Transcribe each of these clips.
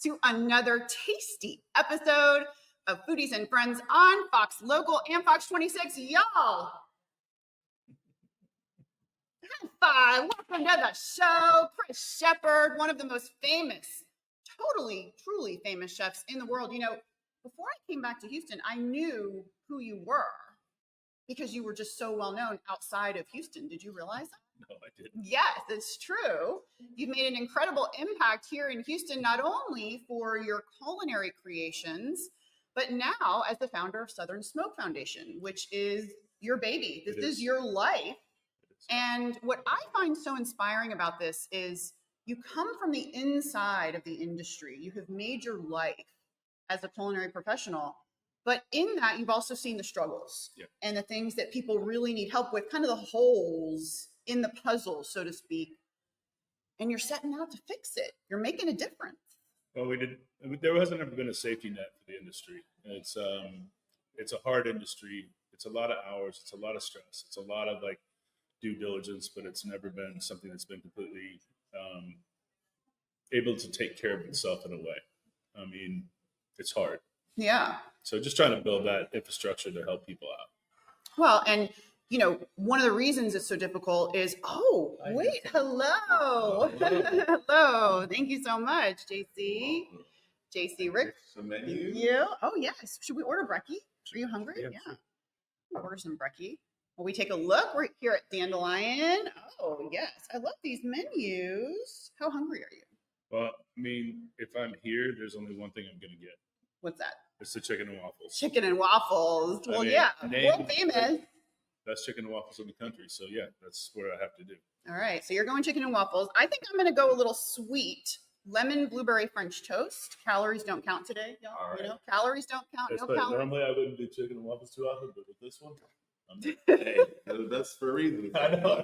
to another tasty episode of Foodies and Friends on Fox Local and Fox 26. Y'all, high five. Welcome to the show. Chris Shepard, one of the most famous, truly famous chefs in the world. You know, before I came back to Houston, I knew who you were because you were just so well known outside of Houston. Did you realize that? No, I didn't. Yes, it's true. You've made an incredible impact here in Houston, not only for your culinary creations, but now as the founder of Southern Smoke Foundation, which is your baby. This is your life. And what I find so inspiring about this is you come from the inside of the industry. You have made your life as a culinary professional. But in that, you've also seen the struggles and the things that people really need help with, kind of the holes in the puzzle, so to speak. And you're setting out to fix it. You're making a difference. Well, there hasn't ever been a safety net for the industry. It's a hard industry. It's a lot of hours. It's a lot of stress. It's a lot of like due diligence, but it's never been something that's been completely able to take care of itself in a way. I mean, it's hard. Yeah. So just trying to build that infrastructure to help people out. Well, and you know, one of the reasons it's so difficult is, hello. Hello. Thank you so much, JC. JC, Rick. Some menu. Yeah. Oh, yes. Should we order brekkie? Are you hungry? Yeah. Sure. We'll order some brekkie. Will we take a look? We're here at Dandelion. Oh, yes. I love these menus. How hungry are you? Well, I mean, if I'm here, there's only one thing I'm going to get. What's that? It's the chicken and waffles. Chicken and waffles. Well, yeah. World famous. Best chicken and waffles in the country. So, yeah, that's what I have to do. All right. So you're going chicken and waffles. I think I'm going to go a little sweet. Lemon blueberry French toast. Calories don't count today, y'all. All right. You know, calories don't count. No calories. Normally, I wouldn't do chicken and waffles too often, but with this one, Hey, that's for a reason. I know.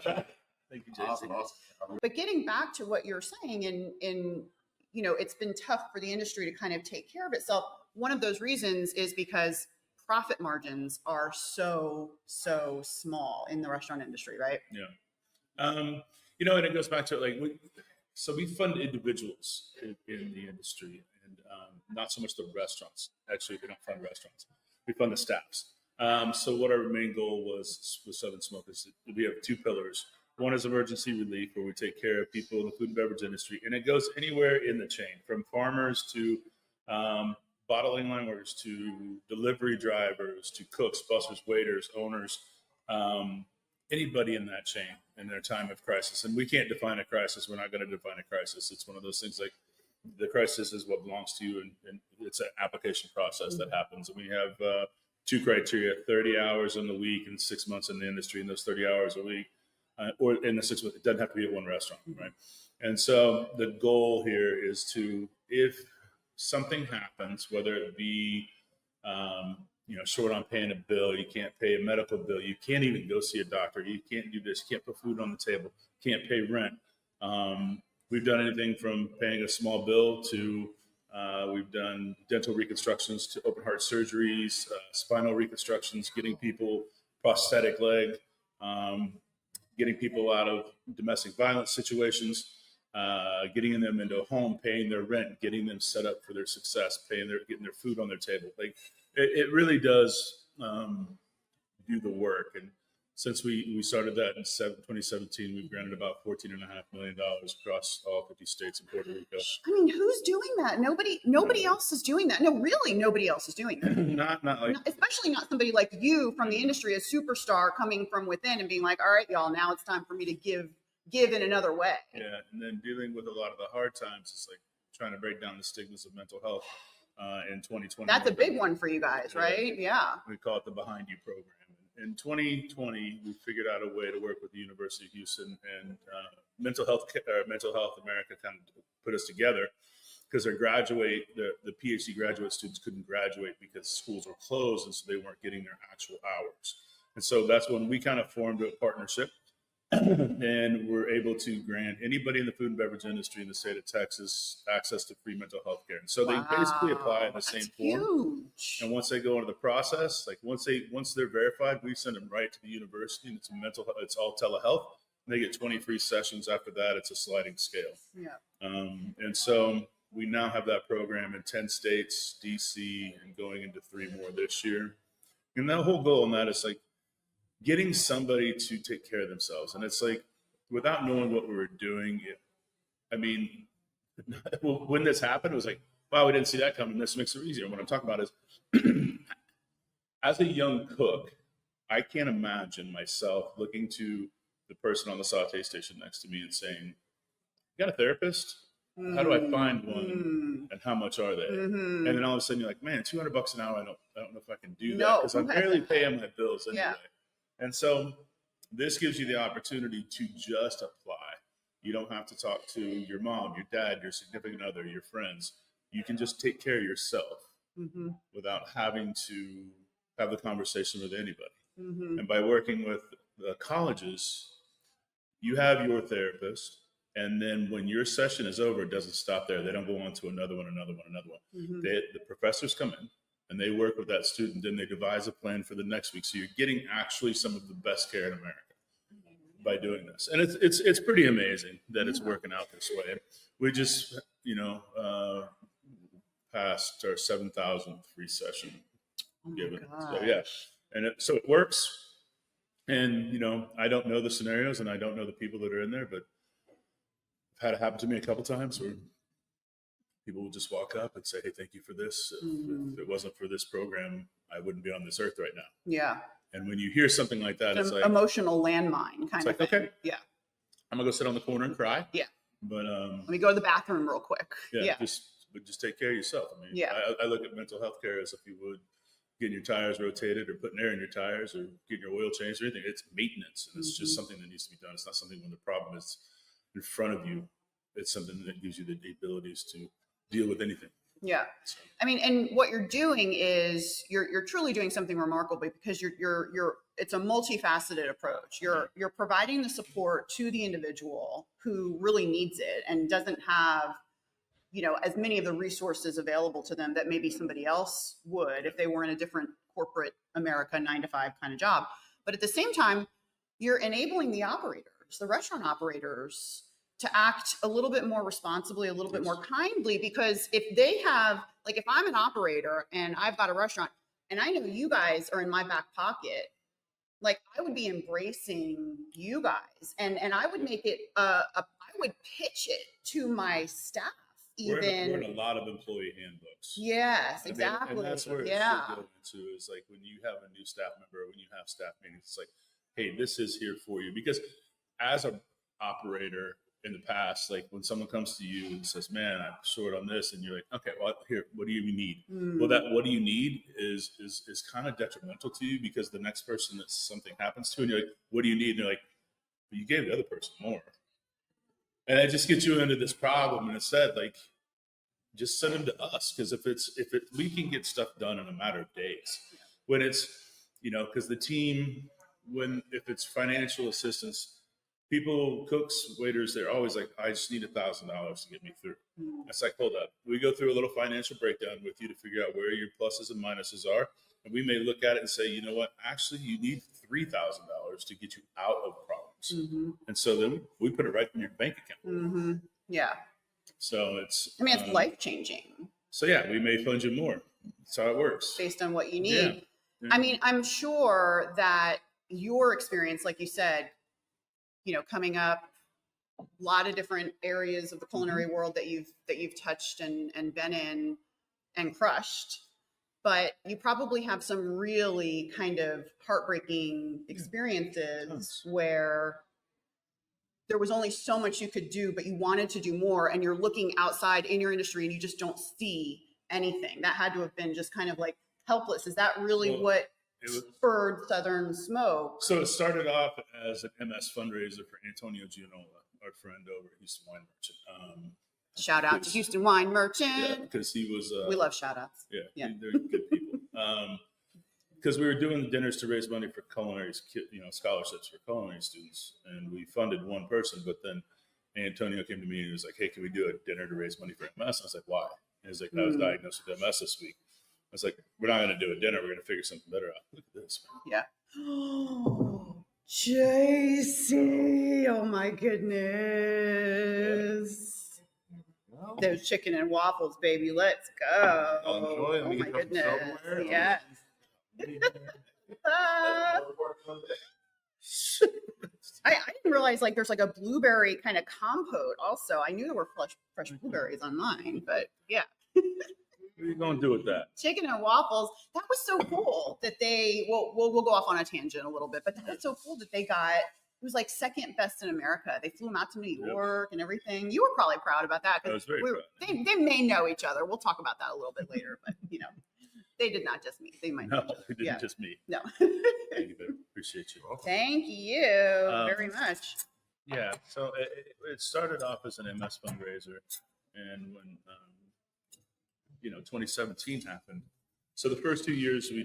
Thank you, Jason. Awesome. But getting back to what you're saying, in you know, it's been tough for the industry to kind of take care of itself. One of those reasons is because profit margins are so small in the restaurant industry, right? Yeah. You know, and it goes back to like, we fund individuals in the industry and not so much the restaurants. Actually, we don't fund restaurants. We fund the staffs. So what our main goal was with Southern Smoke is that we have two pillars. One is emergency relief, where we take care of people in the food and beverage industry. And it goes anywhere in the chain, from farmers to bottling line workers to delivery drivers to cooks, bussers, waiters, owners, anybody in that chain in their time of crisis. And we can't define a crisis. We're not going to define a crisis. It's one of those things like the crisis is what belongs to you, and it's an application process that happens. And we have two criteria: 30 hours in the week and 6 months in the industry. And those 30 hours a week, or in the 6 months, it doesn't have to be at one restaurant, right? And so the goal here is to, if something happens, whether it be short on paying a bill, you can't pay a medical bill, you can't even go see a doctor, you can't do this, you can't put food on the table, can't pay rent. We've done anything from paying a small bill to we've done dental reconstructions to open heart surgeries, spinal reconstructions, getting people prosthetic leg, getting people out of domestic violence situations, getting them into a home, paying their rent, getting them set up for their success, getting their food on their table. Like it really does do the work. And since we started that in 2017, we've granted about $14.5 million across all 50 states and Puerto Rico. I mean, who's doing that? Nobody else is doing that. No, really, nobody else is doing that. Especially not somebody like you from the industry, a superstar coming from within and being like, all right, y'all, now it's time for me to give in another way. Yeah, and then dealing with a lot of the hard times is like trying to break down the stigmas of mental health in 2020. That's a big one for you guys, right? Yeah. We call it the Behind You program. In 2020, we figured out a way to work with the University of Houston and Mental Health America kind of put us together because the PhD graduate students couldn't graduate because schools were closed, and so they weren't getting their actual hours. And so that's when we kind of formed a partnership and we're able to grant anybody in the food and beverage industry in the state of Texas access to free mental health care. And so they basically apply in the same form. And once they go into the process, like once they're verified, we send them right to the university, and it's all telehealth. And they get 20 free sessions. After that, it's a sliding scale. Yeah. And so we now have that program in 10 states, DC, and going into 3 more this year. And the whole goal in that is like getting somebody to take care of themselves. And it's like, without knowing what we were doing, I mean, when this happened, it was like, wow, we didn't see that coming. This makes it easier. And what I'm talking about is, as a young cook, I can't imagine myself looking to the person on the saute station next to me and saying, "You got a therapist? How do I find one? And how much are they?" And then all of a sudden, you're like, "Man, $200 an hour. I don't know if I can do that because I'm barely paying my bills anyway." Yeah. And so, this gives you the opportunity to just apply. You don't have to talk to your mom, your dad, your significant other, your friends. You can just take care of yourself without having to have the conversation with anybody. And by working with the colleges, you have your therapist. And then when your session is over, it doesn't stop there. They don't go on to another one. The professors come in and they work with that student. Then they devise a plan for the next week. So you're getting actually some of the best care in America by doing this. And it's pretty amazing that it's working out this way. We just, passed our 7,000th free session given. So yeah. And so it works. And, I don't know the scenarios and I don't know the people that are in there, but I've had it happen to me a couple times where people will just walk up and say, "Hey, thank you for this. If it wasn't for this program, I wouldn't be on this earth right now." Yeah. And when you hear something like that, it's like emotional landmine kind of thing. Okay. Yeah. I'm gonna go sit on the corner and cry. Yeah. But let me go to the bathroom real quick. Yeah. Just take care of yourself. I mean, I look at mental health care as if you would getting your tires rotated or putting air in your tires or getting your oil changed or anything. It's maintenance, and it's just something that needs to be done. It's not something when the problem is in front of you. It's something that gives you the abilities to deal with anything. Yeah. So. I mean, and what you're doing is you're truly doing something remarkable because you're it's a multifaceted approach. You're providing the support to the individual who really needs it and doesn't have as many of the resources available to them that maybe somebody else would if they were in a different corporate America 9-to-5 kind of job. But at the same time, you're enabling the operators, the restaurant operators, to act a little bit more responsibly, a little bit more kindly, because if they have, like, if I'm an operator and I've got a restaurant and I know you guys are in my back pocket, like, I would be embracing you guys and I would make it I would pitch it to my staff. We're in a lot of employee handbooks. Yes, exactly. And that's where it should go into is like when you have a new staff member, when you have staff meetings, it's like, hey, this is here for you. Because as an operator in the past, like when someone comes to you and says, "Man, I'm short on this," and you're like, "Okay, well, here, what do you need?" Well, that what do you need is kind of detrimental to you because the next person that something happens to, and you're like, "What do you need?" And they're like, "Well, you gave the other person more." And that just gets you into this problem. And instead, like, just send them to us. Because we can get stuff done in a matter of days. When it's, because the team, if it's financial assistance, people, cooks, waiters, they're always like, "I just need $1,000 to get me through." It's like, hold up. We go through a little financial breakdown with you to figure out where your pluses and minuses are. And we may look at it and say, you know what, actually, you need $3,000 to get you out of problems. And so then we put it right in your bank account. Yeah. So it's life-changing. So yeah, we may fund you more. That's how it works. Based on what you need. Yeah. I mean, I'm sure that your experience, like you said, coming up, a lot of different areas of the culinary world that you've touched and been in and crushed. But you probably have some really kind of heartbreaking experiences where there was only so much you could do, but you wanted to do more, and you're looking outside in your industry and you just don't see anything. That had to have been just kind of like helpless. Is that really what spurred Southern Smoke? So it started off as an MS fundraiser for Antonio Gianola, our friend over at Houston Wine Merchant. Shout out to Houston Wine Merchant. Yeah, because he was. We love shout outs. Yeah. They're good people. Because we were doing dinners to raise money for culinary, scholarships for culinary students, and we funded one person. But then Antonio came to me and he was like, "Hey, can we do a dinner to raise money for MS?" And I was like, "Why?" And he was like, "I was diagnosed with MS this week." I was like, "We're not going to do a dinner. We're going to figure something better out." Look at this, man. Yeah. JC, oh my goodness. those chicken and waffles, baby. Let's go. Enjoy. Oh We my can have some goodness. silverware. Yeah. I didn't realize like there's like a blueberry kind of compote also. I knew there were fresh blueberries on mine, but yeah. What are you going to do with that? Chicken and waffles. That was so cool that they, we'll go off on a tangent a little bit, but that was so cool that they got, it was like second best in America. They flew them out to New York and everything. You were probably proud about that. I was very proud. They may know each other. We'll talk about that a little bit later, but you know, they did not just meet. They might know No, each other. it didn't just me. No. Thank you, babe. Appreciate you. Thank you very much. Yeah, so it started off as an MS fundraiser, and when 2017 happened, so the first 2 years we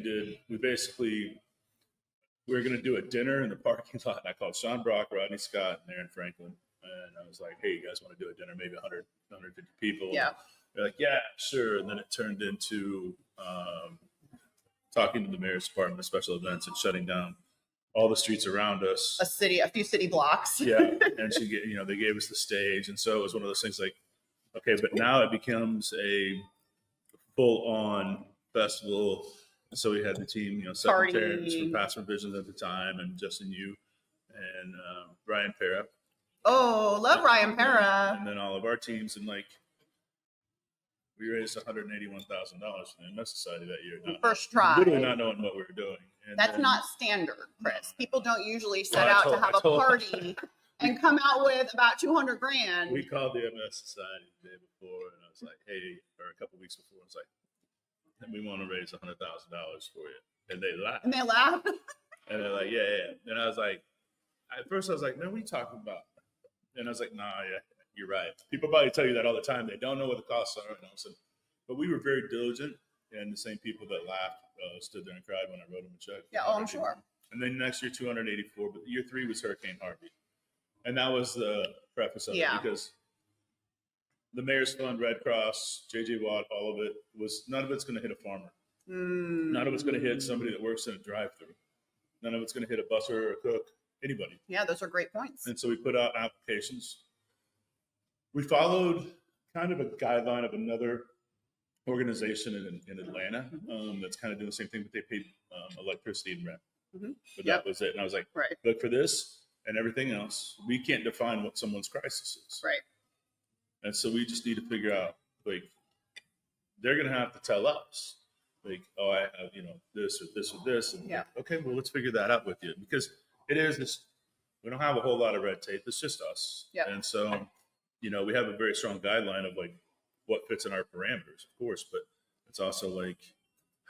were going to do a dinner in the parking lot. I called Sean Brock, Rodney Scott, and Aaron Franklin, and I was like, "Hey, you guys want to do a dinner? Maybe 100, 150 people." Yeah. They're like, "Yeah, sure." And then it turned into talking to the mayor's department of special events and shutting down all the streets around us. A few city blocks. Yeah, and they gave us the stage, and so it was one of those things like, okay, but now it becomes a full-on festival. So we had the team, secretaries from Past Revisions at the time, and Justin Yu and Ryan Pera. Oh, love Ryan Pera. And then all of our teams, and we raised $181,000 for the MS Society that year. First try. Literally not knowing what we were doing. And That's not standard, Chris. People don't usually set out to have a party and come out with about $200,000. We called the MS Society the day before, and I was like, "Hey," or a couple weeks before, I was like, "We want to raise $100,000 for you," and they laughed. And they laughed. And they're like, "Yeah." And I was like, at first I was like, "Man, what are you talking about?" And I was like, "Nah, yeah, you're right." People probably tell you that all the time. They don't know what the costs are, and all of a sudden, but we were very diligent, and the same people that laughed stood there and cried when I wrote them a check. Yeah, I'm sure. And then next year, 284, but year 3 was Hurricane Harvey. And that was the preface of it, because the Mayor's Fund, Red Cross, JJ Watt, all of it none of it's going to hit a farmer. None of it's going to hit somebody that works in a drive-through. None of it's going to hit a busser or a cook, anybody. Yeah, those are great points. And so we put out applications. We followed kind of a guideline of another organization in Atlanta that's kind of doing the same thing, but they paid electricity and rent. But that was it. And I was like, look, for this and everything else, we can't define what someone's crisis is. Right. And so we just need to figure out, they're going to have to tell us, oh, I have, this or this or this. And okay, well, let's figure that out with you, because it is this, we don't have a whole lot of red tape. It's just us. And so, we have a very strong guideline of what fits in our parameters, of course, but it's also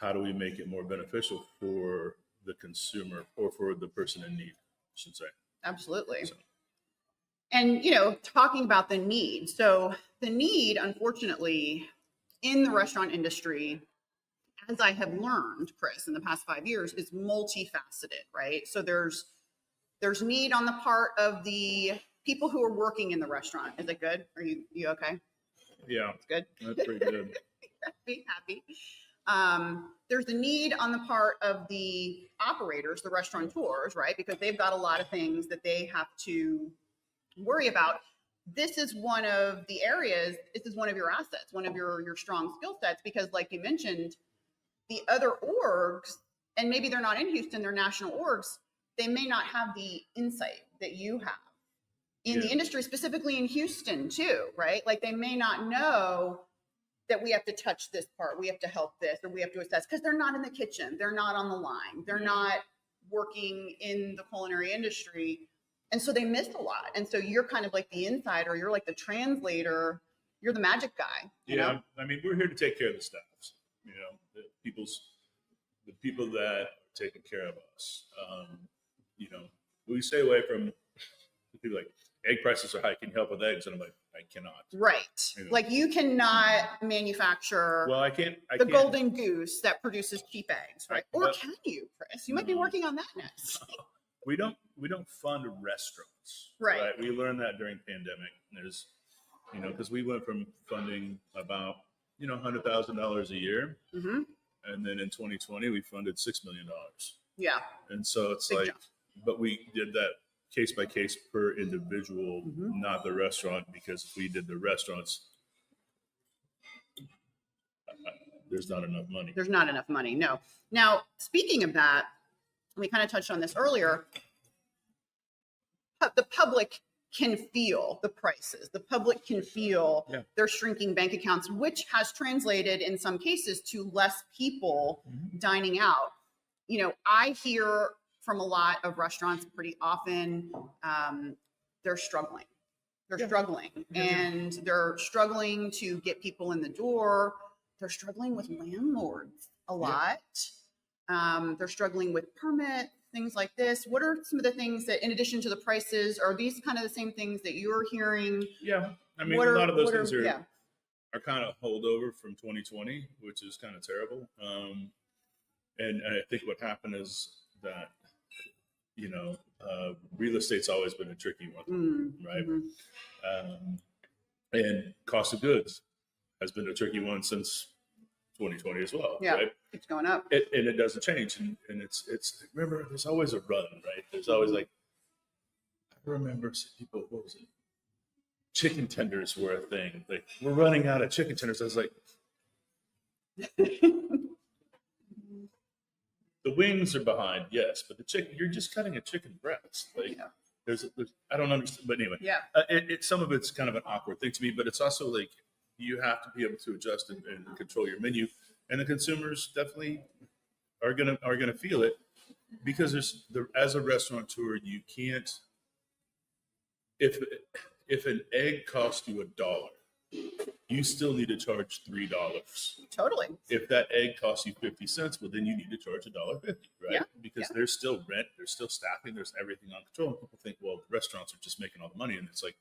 how do we make it more beneficial for the consumer or for the person in need, I should say. Absolutely. So. And, talking about the need. So the need, unfortunately, in the restaurant industry, as I have learned, Chris, in the past 5 years, is multifaceted, right? So there's need on the part of the people who are working in the restaurant. Is it good? Are you okay? Yeah. It's good. That's pretty good. Happy. There's the need on the part of the operators, the restaurateurs, right? Because they've got a lot of things that they have to worry about. This is one of the areas, this is one of your assets, one of your strong skill sets, because like you mentioned, the other orgs, and maybe they're not in Houston, they're national orgs, they may not have the insight that you have in the industry, specifically in Houston too, right? They may not know that we have to touch this part, we have to help this, or we have to assess, because they're not in the kitchen, they're not on the line, they're not working in the culinary industry. And so they miss a lot. And so you're kind of like the insider, you're like the translator, you're the magic guy. You know? I mean, we're here to take care of the staff, the people that are taking care of us. We stay away from people like, egg prices are high, can you help with eggs? And I'm like, I cannot. Right. You cannot manufacture I can't. Golden Goose that produces cheap eggs, right? Or can you, Chris? You might be working on that next. We don't fund restaurants. Right. We learned that during pandemic. There's, because we went from funding about, $100,000 a year. Mm-hmm. And then in 2020, we funded $6 million. Yeah. And so it's Big jump. But we did that case by case per individual, not the restaurant, because if we did the restaurants, there's not enough money. There's not enough money. No. Now, speaking of that, we kind of touched on this earlier. The public can feel the prices. The public can feel their shrinking bank accounts, which has translated in some cases to less people dining out. You know, I hear from a lot of restaurants pretty often, they're struggling. They're struggling, and they're struggling to get people in the door. They're struggling with landlords a lot. They're struggling with permits, things like this. What are some of the things that, in addition to the prices, are these kind of the same things that you're hearing? Yeah, I mean, a lot of those things are kind of holdover from 2020, which is kind of terrible. And I think what happened is that, you know, real estate's always been a tricky one, right? And cost of goods has been a tricky one since 2020 as well, right? It's going up. And it doesn't change. And it's remember, there's always a run, right? There's always like, I remember people, what was it? Chicken tenders were a thing. Like, we're running out of chicken tenders. I was like, the wings are behind, yes, but the chicken, you're just cutting a chicken breast. Like, there's I don't understand, but anyway, some of it's kind of an awkward thing to me, but it's also like, you have to be able to adjust and control your menu, and the consumers definitely are gonna feel it, because as a restaurateur, you can't, if an egg costs you $1, you still need to charge $3. Totally. If that egg costs you 50 cents, well, then you need to charge $1.50, right? Yeah. Because there's still rent, there's still staffing, there's everything on control. And people think, well, restaurants are just making all the money, and it's like,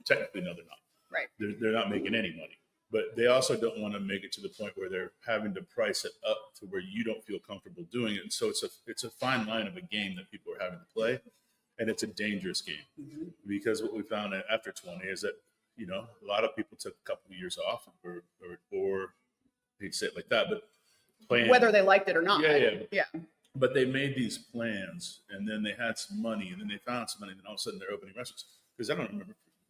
technically, no, they're not. Right. They're not making any money. But they also don't want to make it to the point where they're having to price it up to where you don't feel comfortable doing it. And so it's a fine line of a game that people are having to play, and it's a dangerous game, because what we found after 20 is that, you know, a lot of people took a couple of years off, or I hate to say it like that, but whether they liked it or not. Yeah. But they made these plans, and then they had some money, and then they found some money, and then all of a sudden they're opening restaurants. Because I don't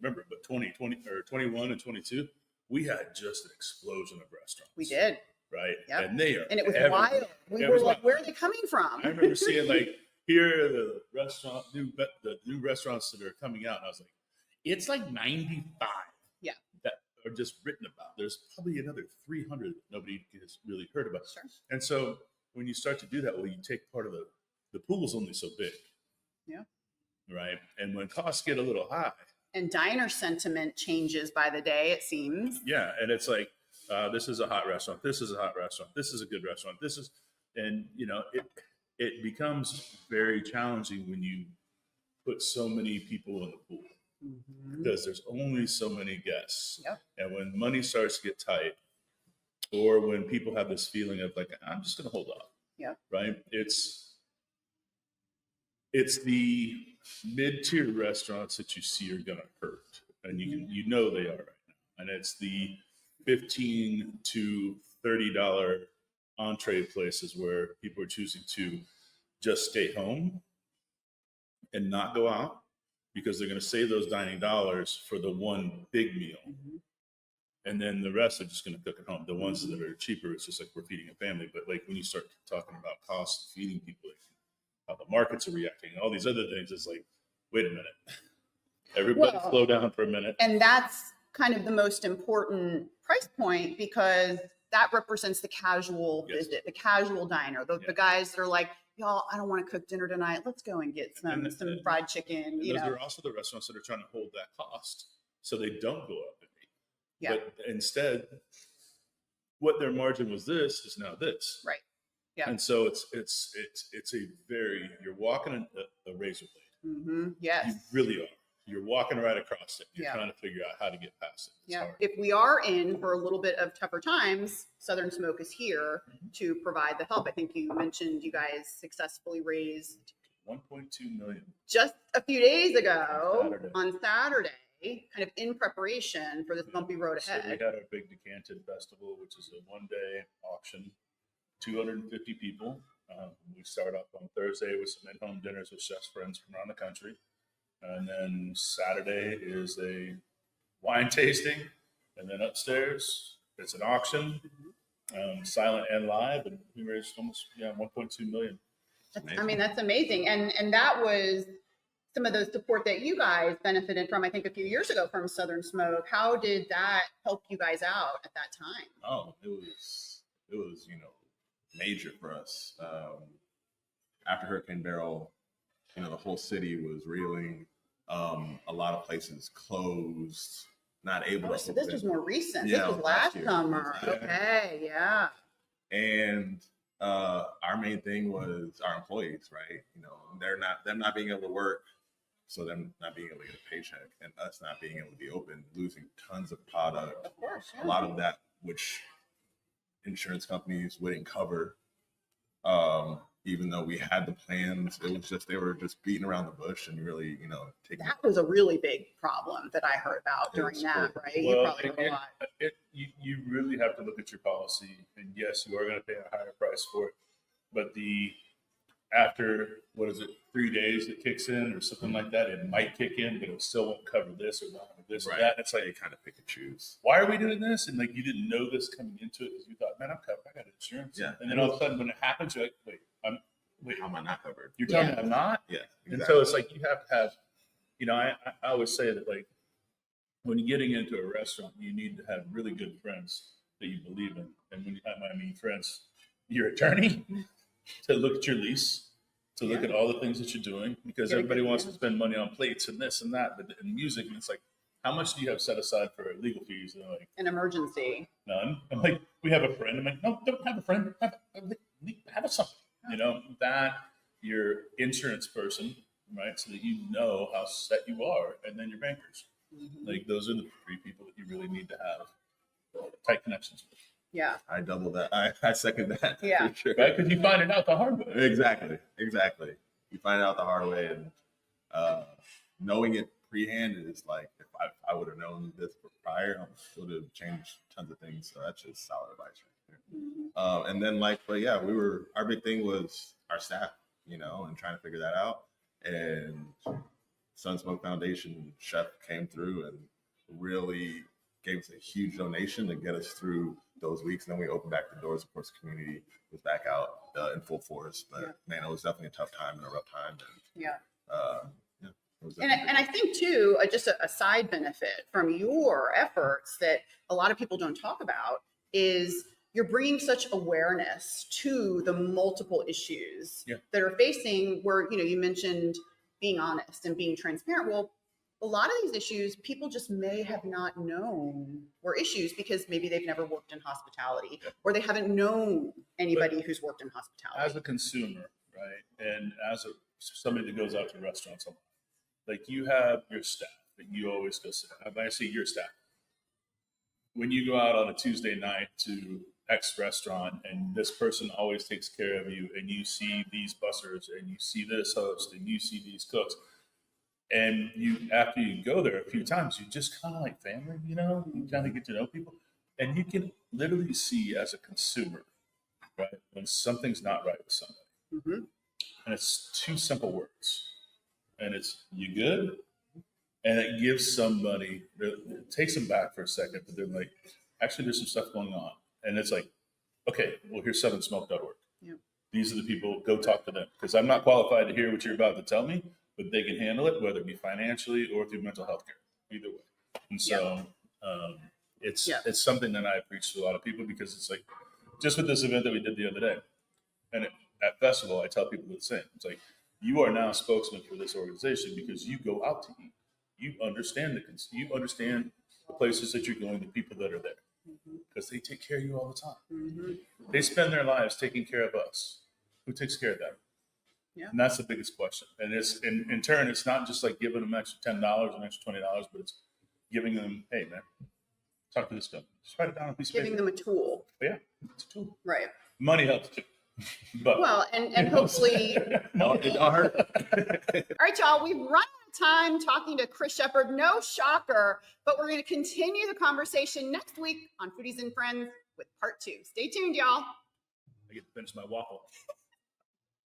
remember, but 2020 or 21 and 22. We had just an explosion of restaurants. We did. Right? Yep. And they are And it was everywhere. wild. We were like, where are they coming from? I remember seeing, like, here are the new restaurants that are coming out. And I was like, it's like 95 that are just written about. There's probably another 300 that nobody has really heard about. Sure. And so when you start to do that, well, you take part of the pool is only so big. Yeah. Right? And when costs get a little high, and diner sentiment changes by the day, it seems. Yeah, and it's like, this is a hot restaurant. This is a hot restaurant. This is a good restaurant. This is, and you know, it becomes very challenging when you put so many people in the pool, because there's only so many guests. Yep. And when money starts to get tight, or when people have this feeling of like, I'm just going to hold off. Yeah. Right. It's the mid-tier restaurants that you see are going to hurt, and you know they are right now. And it's the $15 to $30 entree places where people are choosing to just stay home and not go out, because they're going to save those dining dollars for the one big meal. And then the rest are just going to cook at home. The ones that are cheaper, it's just like we're feeding a family. But like when you start talking about cost of feeding people, how the markets are reacting, all these other things, it's like, wait a minute. Everybody slow down for a minute. And that's kind of the most important price point, because that represents the casual visit, the casual diner, the guys that are like, y'all, I don't want to cook dinner tonight. Let's go and get some fried chicken. Those are also the restaurants that are trying to hold that cost so they don't go up in rate. Yeah. But instead, what their margin was this is now this. Right. Yeah. And so it's a very, you're walking a razor blade. Yes. You really are. You're walking right across it. You're trying to figure out how to get past it. It's hard. If we are in for a little bit of tougher times, Southern Smoke is here to provide the help. I think you mentioned you guys successfully raised $1.2 million just a few days ago on Saturday, kind of in preparation for this bumpy road ahead. So we had our big Decanted Festival, which is a one-day auction, 250 people. We start up on Thursday with some in-home dinners with chefs friends from around the country. And then Saturday is a wine tasting. And then upstairs, it's an auction. silent and live, and we raised almost 1.2 million. I mean, that's amazing. And that was some of the support that you guys benefited from, I think, a few years ago from Southern Smoke. How did that help you guys out at that time? Oh, it was major for us. After Hurricane Beryl, the whole city was reeling. A lot of places closed, not able to. So this was more recent. Yeah, this was last year. summer. Yeah. Okay, yeah. And our main thing was our employees, right? Them not being able to work, so them not being able to get a paycheck, and us not being able to be open, losing tons of product. Of course, yeah. A lot of that, which insurance companies wouldn't cover. Even though we had the plans, it was just they were just beating around the bush and really, taking. That was a really big problem that I heard about during that, right? Well, you probably heard a lot. You really have to look at your policy, and yes, you are going to pay a higher price for it, but after 3 days it kicks in or something like that, it might kick in, but it still won't cover this or that or this or that. It's like they kind of pick and choose. Why are we doing this? And you didn't know this coming into it because you thought, man, I'm covered. I got insurance. Yeah. And then all of a sudden when it happens, you're like, wait, how am I not covered? You're telling me I'm not? Yeah. Exactly. And so it's like you have to have, I always say that when you're getting into a restaurant, you need to have really good friends that you believe in. And when I mean friends, your attorney to look at your lease, to look at all the things that you're doing, because everybody wants to spend money on plates and this and that, but in music, it's like, how much do you have set aside for legal fees? And they're like, an emergency. none. I'm like, we have a friend. I'm like, no, don't have a friend. Have something. That your insurance person, right? So that you know how set you are, and then your bankers. Mm-hmm. Those are the 3 people that you really need to have tight connections with. Yeah. I double that. I second that. Yeah. For sure. Right? Because you find it out the hard way. Exactly. You find it out the hard way, and knowing it pre-hand is like, if I would have known this prior, I would have changed tons of things. So that's just solid advice right there. Mm-hmm. And then our big thing was our staff, and trying to figure that out. And Sun Smoke Foundation chef came through and really gave us a huge donation to get us through those weeks. And then we opened back the doors. Of course, the community was back out in full force. But man, it was definitely a tough time and a rough time. And I think too, just a side benefit from your efforts that a lot of people don't talk about is you're bringing such awareness to the multiple issues that are facing where, you mentioned being honest and being transparent. Well, a lot of these issues, people just may have not known were issues because maybe they've never worked in hospitality or they haven't known anybody who's worked in hospitality. As a consumer, right? And as somebody that goes out to restaurants a lot, you have your staff that you always go sit. When I say your staff, when you go out on a Tuesday night to X restaurant and this person always takes care of you, and you see these bussers and you see this host and you see these cooks, and after you go there a few times, you just kind of like family, you kind of get to know people, and you can literally see as a consumer, right, when something's not right with somebody. Mm-hmm. And it's 2 simple words. And it's, you good? And it gives somebody, it takes them back for a second, but they're like, actually, there's some stuff going on. And it's like, okay, well, here's southernsmoke.org. Yep. These are the people, go talk to them. Because I'm not qualified to hear what you're about to tell me, but they can handle it, whether it be financially or through mental health care, either way. And so it's something that I preach to a lot of people, because it's like, just with this event that we did the other day, and at festival, I tell people the same. It's like, you are now a spokesman for this organization because you go out to eat. You understand the places that you're going, the people that are there, because they take care of you all the time. Mm-hmm. They spend their lives taking care of us. Who takes care of them? Yeah. And that's the biggest question. And it's in turn, it's not just like giving them extra $10 and extra $20, but it's giving them, hey man, talk to this guy. Just write it down on a piece of paper. Giving them a tool. But yeah, it's a tool. Right. Money helps too. But and hopefully it don't hurt. All right, y'all, we've run out of time talking to Chris Shepard. No shocker, but we're going to continue the conversation next week on Foodies and Friends with part 2. Stay tuned, y'all. I get to finish my waffle.